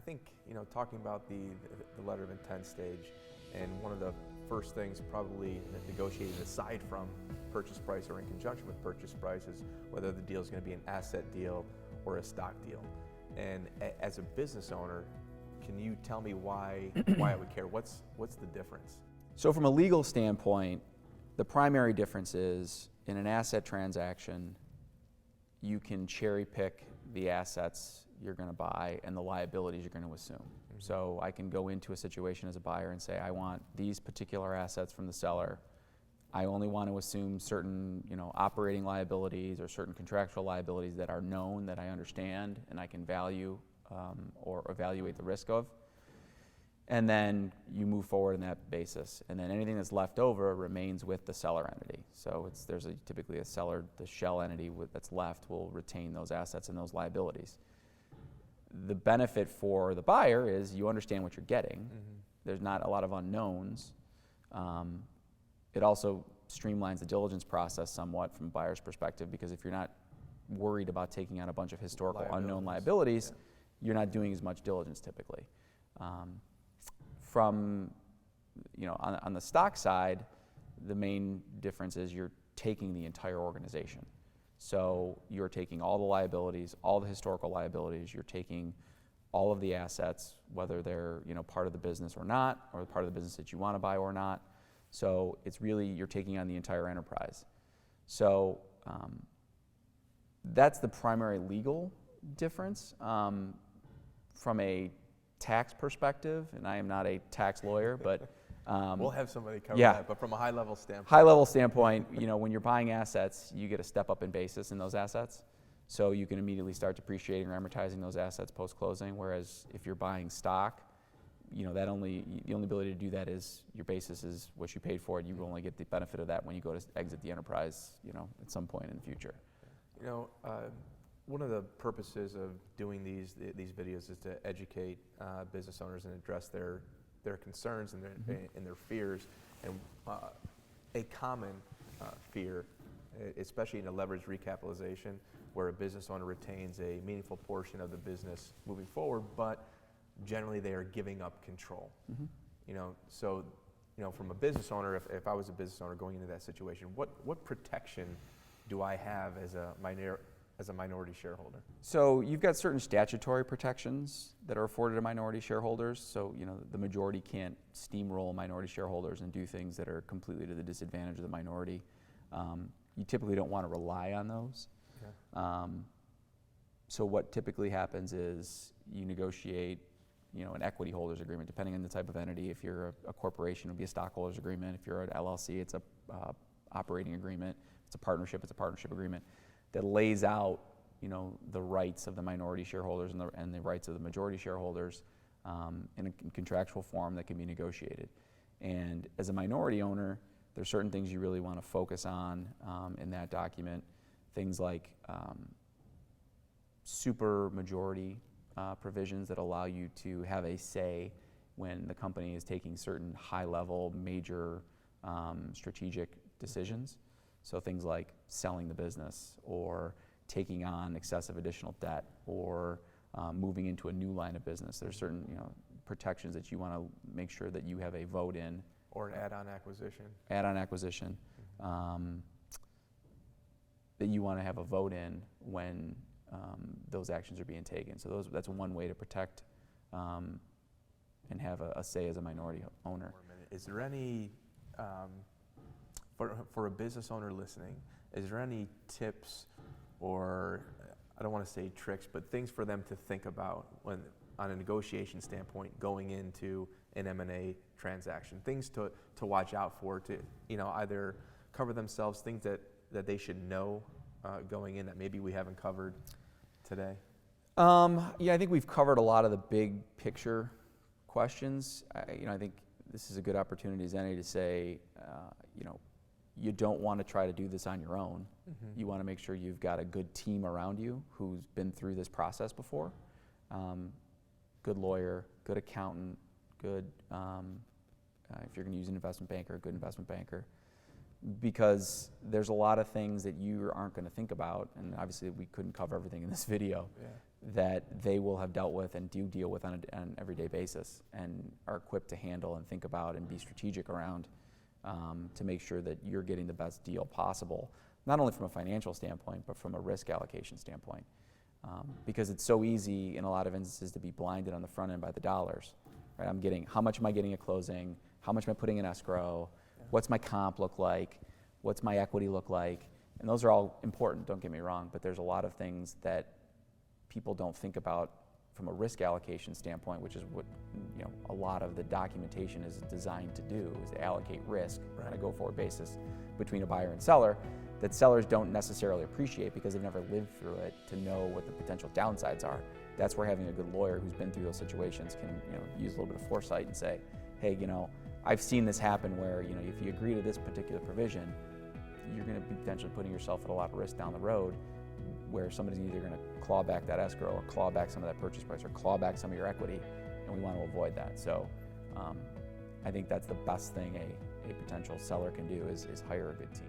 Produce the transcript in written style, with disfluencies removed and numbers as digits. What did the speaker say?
think, talking about the letter of intent stage, and one of the first things probably negotiated aside from purchase price or in conjunction with purchase price is whether the deal is going to be an asset deal or a stock deal. And as a business owner, can you tell me why I would care? What's the difference? So from a legal standpoint, the primary difference is in an asset transaction, you can cherry pick the assets you're going to buy and the liabilities you're going to assume. Mm-hmm. So I can go into a situation as a buyer and say, I want these particular assets from the seller. I only want to assume certain, operating liabilities or certain contractual liabilities that are known, that I understand, and I can value or evaluate the risk of. And then you move forward on that basis. And then anything that's left over remains with the seller entity. So there's typically a seller, the shell entity that's left will retain those assets and those liabilities. The benefit for the buyer is you understand what you're getting. Mm-hmm. There's not a lot of unknowns. It also streamlines the diligence process somewhat from a buyer's perspective, because if you're not worried about taking on a bunch of historical unknown liabilities, you're not doing as much diligence typically. On the stock side, the main difference is you're taking the entire organization. So you're taking all the liabilities, all the historical liabilities, you're taking all of the assets, whether they're part of the business or not, or part of the business that you want to buy or not. So it's really, you're taking on the entire enterprise. So that's the primary legal difference. From a tax perspective, and I am not a tax lawyer, but we'll have somebody cover that. But from a high-level standpoint, when you're buying assets, you get a step up in basis in those assets, so you can immediately start depreciating or amortizing those assets post-closing. Whereas if you're buying stock, the only ability to do that is your basis is what you paid for it. You only get the benefit of that when you go to exit the enterprise, at some point in the future. One of the purposes of doing these videos is to educate business owners and address their concerns and their fears. And a common fear, especially in a leveraged recapitalization, where a business owner retains a meaningful portion of the business moving forward, but generally they are giving up control. Mm-hmm. From a business owner, if I was a business owner going into that situation, what protection do I have as a minority shareholder? So you've got certain statutory protections that are afforded to minority shareholders. So the majority can't steamroll minority shareholders and do things that are completely to the disadvantage of the minority. You typically don't want to rely on those. Okay. So what typically happens is you negotiate an equity holders agreement, depending on the type of entity. If you're a corporation, it'll be a stockholders agreement. If you're an LLC, it's a operating agreement. If it's a partnership agreement that lays out, the rights of the minority shareholders and the rights of the majority shareholders in a contractual form that can be negotiated. And as a minority owner, there's certain things you really want to focus on in that document. Things like super majority provisions that allow you to have a say when the company is taking certain high-level, major strategic decisions. So things like selling the business or taking on excessive additional debt or moving into a new line of business. There's certain protections that you want to make sure that you have a vote in. Or an add-on acquisition. Mm-hmm. That you want to have a vote in when those actions are being taken. So that's one way to protect and have a say as a minority owner. Is there any... For a business owner listening, is there any tips or, I don't want to say tricks, but things for them to think about when, on a negotiation standpoint, going into an M&A transaction? Things to watch out for, to either cover themselves, things that they should know going in that maybe we haven't covered today? I think we've covered a lot of the big picture questions. I think this is a good opportunity as any to say, you don't want to try to do this on your own. Mm-hmm. You want to make sure you've got a good team around you who's been through this process before. Good lawyer, good accountant, good, if you're going to use an investment banker, a good investment banker. because there's a lot of things that you aren't going to think about, and obviously we couldn't cover everything in this video, that they will have dealt with and do deal with on an everyday basis, and are equipped to handle and think about and be strategic around to make sure that you're getting the best deal possible, not only from a financial standpoint, but from a risk allocation standpoint. Because it's so easy in a lot of instances to be blinded on the front end by the dollars. Right? How much am I getting at closing? How much am I putting in escrow? What's my comp look like? What's my equity look like? And those are all important, don't get me wrong, but there's a lot of things that people don't think about from a risk allocation standpoint, which is what a lot of the documentation is designed to do, is to allocate risk on a go-forward basis between a buyer and seller, that sellers don't necessarily appreciate because they've never lived through it to know what the potential downsides are. That's where having a good lawyer who's been through those situations can use a little bit of foresight and say, hey, I've seen this happen where if you agree to this particular provision, you're going to be potentially putting yourself at a lot of risk down the road, where somebody's either going to claw back that escrow or claw back some of that purchase price or claw back some of your equity, and we want to avoid that. So I think that's the best thing a potential seller can do is hire a good team.